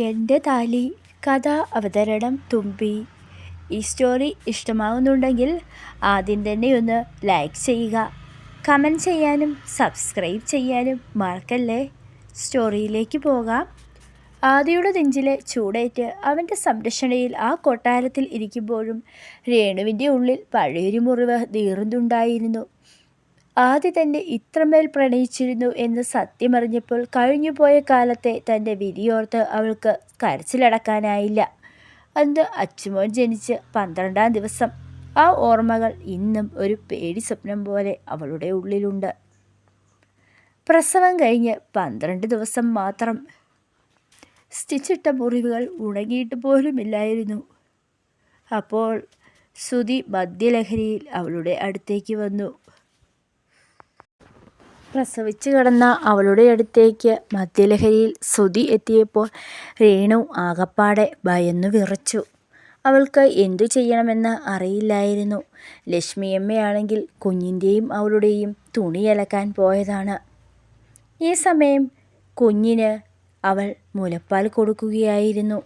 എൻ്റെ താലി കഥാ അവതരണം തുമ്പി. ഈ സ്റ്റോറി ഇഷ്ടമാവുന്നുണ്ടെങ്കിൽ ആദ്യം തന്നെ ഒന്ന് ലൈക്ക് ചെയ്യുക, കമൻറ്റ് ചെയ്യാനും സബ്സ്ക്രൈബ് ചെയ്യാനും മറക്കല്ലേ. സ്റ്റോറിയിലേക്ക് പോകാം. ആദിയുടെ നെഞ്ചിലെ ചൂടേറ്റ് അവൻ്റെ സംരക്ഷണയിൽ ആ കൊട്ടാരത്തിൽ ഇരിക്കുമ്പോഴും രേണുവിൻ്റെ ഉള്ളിൽ പഴയൊരു മുറിവ് നീറുന്നുണ്ടായിരുന്നു. ആദി തന്നെ ഇത്രമേൽ പ്രണയിച്ചിരുന്നു എന്ന് സത്യമറിഞ്ഞപ്പോൾ കഴിഞ്ഞുപോയ കാലത്തെ തൻ്റെ വിധിയോർത്ത് അവൾക്ക് കരച്ചിലടക്കാനായില്ല. അന്ന് അച്ചുമോൻ ജനിച്ച് 12-ാം ദിവസം. ആ ഓർമ്മകൾ ഇന്നും ഒരു പേടി സ്വപ്നം പോലെ അവളുടെ ഉള്ളിലുണ്ട്. പ്രസവം കഴിഞ്ഞ് 12 ദിവസം മാത്രം. സ്റ്റിച്ചിട്ട മുറിവുകൾ ഉണങ്ങിയിട്ട് പോലുമില്ലായിരുന്നു. അപ്പോൾ സുധി മദ്യലഹരിയിൽ അവളുടെ അടുത്തേക്ക് വന്നു. പ്രസവിച്ചു കിടന്ന അവളുടെ അടുത്തേക്ക് മദ്യലഹരിയിൽ സുധി എത്തിയപ്പോൾ രേണു ആകപ്പാടെ ഭയന്നു വിറച്ചു. അവൾക്ക് എന്തു ചെയ്യണമെന്ന് അറിയില്ലായിരുന്നു. ലക്ഷ്മിയമ്മയാണെങ്കിൽ കുഞ്ഞിൻ്റെയും അവളുടെയും തുണി അലക്കാൻ പോയതാണ്. ഈ സമയം കുഞ്ഞിന് അവൾ മുലപ്പാൽ കൊടുക്കുകയായിരുന്നു.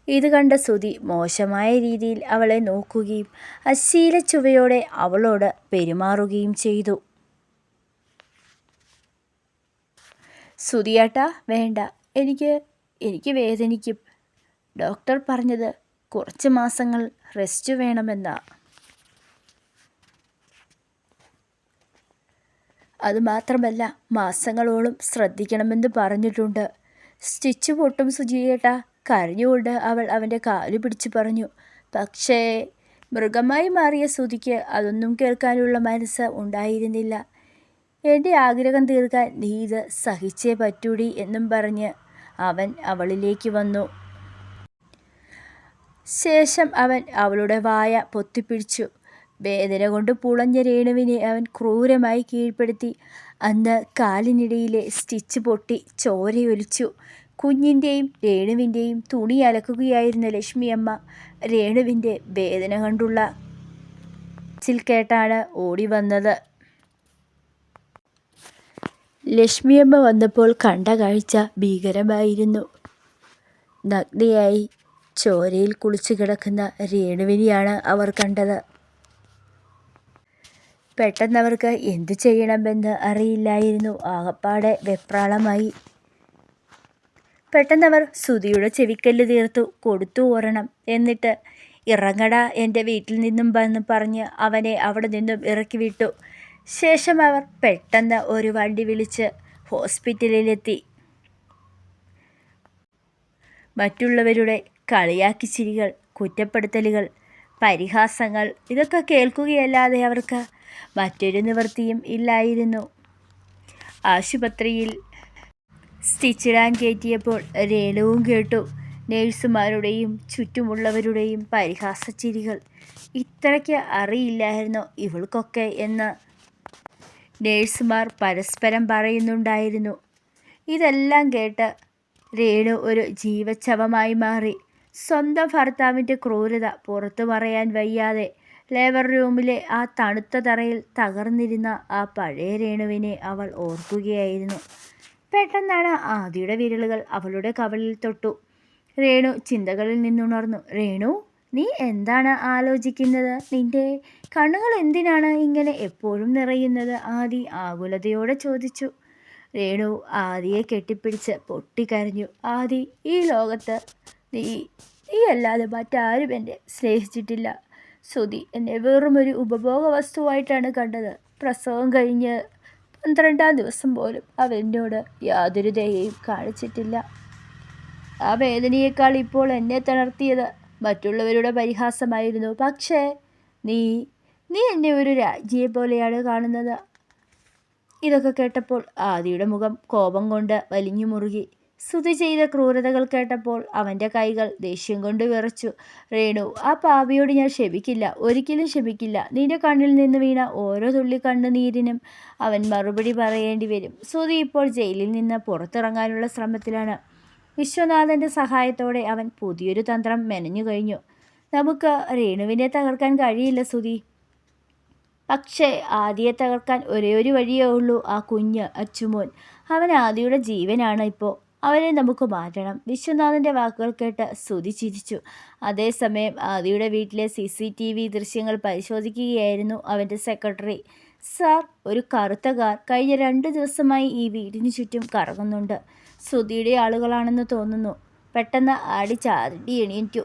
ഇത് കണ്ട സുധി മോശമായ രീതിയിൽ അവളെ നോക്കുകയും അശ്ലീല ചുവയോടെ അവളോട് പെരുമാറുകയും ചെയ്തു. സുധിയേട്ടാ, വേണ്ട, എനിക്ക് വേദനിക്കും. ഡോക്ടർ പറഞ്ഞത് കുറച്ച് മാസങ്ങൾ റെസ്റ്റ് വേണമെന്നാ. അതുമാത്രമല്ല, മാസങ്ങളോളം ശ്രദ്ധിക്കണമെന്ന് പറഞ്ഞിട്ടുണ്ട്. സ്റ്റിച്ച് പൊട്ടും സുധിയേട്ടാ. കരഞ്ഞുകൊണ്ട് അവൾ അവൻ്റെ കാലു പിടിച്ചു പറഞ്ഞു. പക്ഷേ മൃഗമായി മാറിയ സുധിക്ക് അതൊന്നും കേൾക്കാനുള്ള മനസ്സ് ഉണ്ടായിരുന്നില്ല. എൻ്റെ ആഗ്രഹം തീർക്കാൻ നീ ഇത് സഹിച്ചേ പറ്റൂടി എന്നും പറഞ്ഞ് അവൻ അവളിലേക്ക് വന്നു. ശേഷം അവൻ അവളുടെ വായ പൊത്തിപ്പിടിച്ചു. വേദന കൊണ്ട് പുളഞ്ഞ രേണുവിനെ അവൻ ക്രൂരമായി കീഴ്പ്പെടുത്തി. അന്ന് കാലിനിടയിലെ സ്റ്റിച്ച് പൊട്ടി ചോരയൊലിച്ചു. കുഞ്ഞിൻ്റെയും രേണുവിൻ്റെയും തുണി അലക്കുകയായിരുന്ന ലക്ഷ്മിയമ്മ രേണുവിൻ്റെ വേദന കണ്ടുള്ള കരച്ചിൽ കേട്ടാണ് ഓടി വന്നത്. ലക്ഷ്മിയമ്മ വന്നപ്പോൾ കണ്ട കാഴ്ച ഭീകരമായിരുന്നു. നഗ്നയായി ചോരയിൽ കുളിച്ചു കിടക്കുന്ന രേണുവിനെയാണ് അവർ കണ്ടത്. പെട്ടെന്നവർക്ക് എന്തു ചെയ്യണമെന്ന് അറിയില്ലായിരുന്നു. ആകപ്പാടെ വെപ്രാളമായി. പെട്ടെന്നവർ സുധിയുടെ ചെവിക്കല്ല് തീർത്തു കൊടുത്തു ഒരെണ്ണം. എന്നിട്ട് ഇറങ്ങടാ എൻ്റെ വീട്ടിൽ നിന്നും വന്ന് പറഞ്ഞ് അവനെ അവിടെ നിന്നും ഇറക്കി വിട്ടു. ശേഷം അവർ പെട്ടെന്ന് ഒരു വണ്ടി വിളിച്ച് ഹോസ്പിറ്റലിലെത്തി. മറ്റുള്ളവരുടെ കളിയാക്കിച്ചിരികൾ, കുറ്റപ്പെടുത്തലുകൾ, പരിഹാസങ്ങൾ ഇതൊക്കെ കേൾക്കുകയല്ലാതെ അവർക്ക് മറ്റൊരു നിവൃത്തിയും ഇല്ലായിരുന്നു. ആശുപത്രിയിൽ സ്റ്റിച്ചിടാൻ കയറ്റിയപ്പോൾ രേണുവും കേട്ടു നേഴ്സുമാരുടെയും ചുറ്റുമുള്ളവരുടെയും പരിഹാസച്ചിരികൾ. ഇത്രയ്ക്ക് അറിയില്ലായിരുന്നോ ഇവൾക്കൊക്കെ എന്ന് നേഴ്സുമാർ പരസ്പരം പറയുന്നുണ്ടായിരുന്നു. ഇതെല്ലാം കേട്ട് രേണു ഒരു ജീവച്ഛവമായി മാറി. സ്വന്തം ഭർത്താവിൻ്റെ ക്രൂരത പുറത്തു പറയാൻ വയ്യാതെ ലേബർ റൂമിലെ ആ തണുത്ത തറയിൽ തകർന്നിരുന്ന ആ പഴയ രേണുവിനെ അവൾ ഓർക്കുകയായിരുന്നു. പെട്ടെന്നാണ് ആദിയുടെ വിരലുകൾ അവളുടെ കവിളിൽ തൊട്ടു. രേണു ചിന്തകളിൽ നിന്നുണർന്നു. രേണു, നീ എന്താണ് ആലോചിക്കുന്നത്? നിന്റെ കണ്ണുകൾ എന്തിനാണ് ഇങ്ങനെ എപ്പോഴും നിറയുന്നത്? ആദി ആകുലതയോടെ ചോദിച്ചു. രേണു ആദിയെ കെട്ടിപ്പിടിച്ച് പൊട്ടിക്കരഞ്ഞു. ആദി, ഈ ലോകത്ത് നീ അല്ലാതെ മറ്റാരും എന്നെ സ്നേഹിച്ചിട്ടില്ല. സുധി എന്നെ വെറുമൊരു ഉപഭോഗ വസ്തുവായിട്ടാണ് കണ്ടത്. പ്രസവം കഴിഞ്ഞ് 12-ാം ദിവസം പോലും അവൻ എന്നോട് യാതൊരു ദയയും കാണിച്ചിട്ടില്ല. ആ വേദനയേക്കാൾ ഇപ്പോൾ എന്നെ തളർത്തിയത് മറ്റുള്ളവരുടെ പരിഹാസമായിരുന്നു. പക്ഷേ നീ എന്നെ ഒരു രാജ്ഞിയെ പോലെയാണ് കാണുന്നത്. ഇതൊക്കെ കേട്ടപ്പോൾ ആദിയുടെ മുഖം കോപം കൊണ്ട് വലിഞ്ഞു മുറുകി. സുധി ചെയ്ത ക്രൂരതകൾ കേട്ടപ്പോൾ അവൻ്റെ കൈകൾ ദേഷ്യം കൊണ്ട് വിറച്ചു. രേണു, ആ പാപിയോട് ഞാൻ ക്ഷമിക്കില്ല, ഒരിക്കലും ക്ഷമിക്കില്ല. നിന്റെ കണ്ണിൽ നിന്ന് വീണ ഓരോ തുള്ളി കണ്ണുനീരിനും അവൻ മറുപടി പറയേണ്ടി വരും. സുധി ഇപ്പോൾ ജയിലിൽ നിന്ന് പുറത്തിറങ്ങാനുള്ള ശ്രമത്തിലാണ്. വിശ്വനാഥൻ്റെ സഹായത്തോടെ അവൻ പുതിയൊരു തന്ത്രം മെനഞ്ഞു കഴിഞ്ഞു. നമുക്ക് രേണുവിനെ തകർക്കാൻ കഴിയില്ല സുധി. പക്ഷേ ആദിയെ തകർക്കാൻ ഒരേ ഒരു വഴിയേ ഉള്ളൂ. ആ കുഞ്ഞ് അച്ചുമോൻ. അവൻ ആദിയുടെ ജീവനാണ് ഇപ്പോൾ. അവനെ നമുക്ക് മാറ്റണം. വിശ്വനാഥൻ്റെ വാക്കുകൾ കേട്ട് ശ്രുതി ചിരിച്ചു. അതേസമയം ആദിയുടെ വീട്ടിലെ CCTV ദൃശ്യങ്ങൾ പരിശോധിക്കുകയായിരുന്നു അവൻ്റെ സെക്രട്ടറി. സാർ, ഒരു കറുത്ത കാർ കഴിഞ്ഞ 2 ദിവസമായി ഈ വീടിന് ചുറ്റും കറങ്ങുന്നുണ്ട്. ശ്രുതിയുടെ ആളുകളാണെന്ന് തോന്നുന്നു. പെട്ടെന്ന് ആടി ചാടി എണീറ്റു.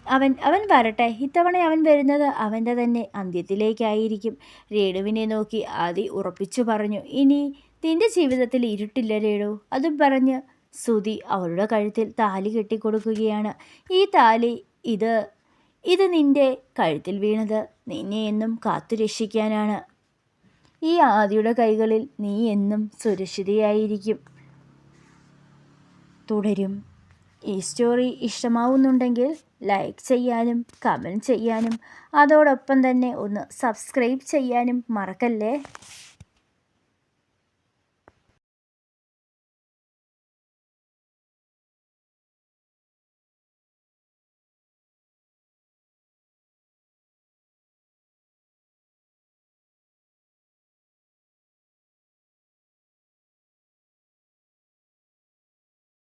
അവൻ വരട്ടെ. ഇത്തവണ അവൻ വരുന്നത് അവൻ്റെ തന്നെ അന്ത്യത്തിലേക്കായിരിക്കും. രേണുവിനെ നോക്കി ആദി ഉറപ്പിച്ചു പറഞ്ഞു. ഇനി നിന്റെ ജീവിതത്തിൽ ഇരുട്ടില്ല രേണു. അതും പറഞ്ഞ് ശ്രുതി അവളുടെ കഴുത്തിൽ താലി കെട്ടിക്കൊടുക്കുകയാണ്. ഈ താലി ഇത് നിന്റെ കഴുത്തിൽ വീണത് നിന്നെ എന്നും കാത്തു രക്ഷിക്കാനാണ്. ഈ ആദിയുടെ കൈകളിൽ നീ എന്നും സുരക്ഷിതയായിരിക്കും. തുടരും. ഈ സ്റ്റോറി ഇഷ്ടമാവുന്നുണ്ടെങ്കിൽ ലൈക്ക് ചെയ്യാനും കമൻറ്റ് ചെയ്യാനും അതോടൊപ്പം തന്നെ ഒന്ന് സബ്സ്ക്രൈബ് ചെയ്യാനും മറക്കല്ലേ.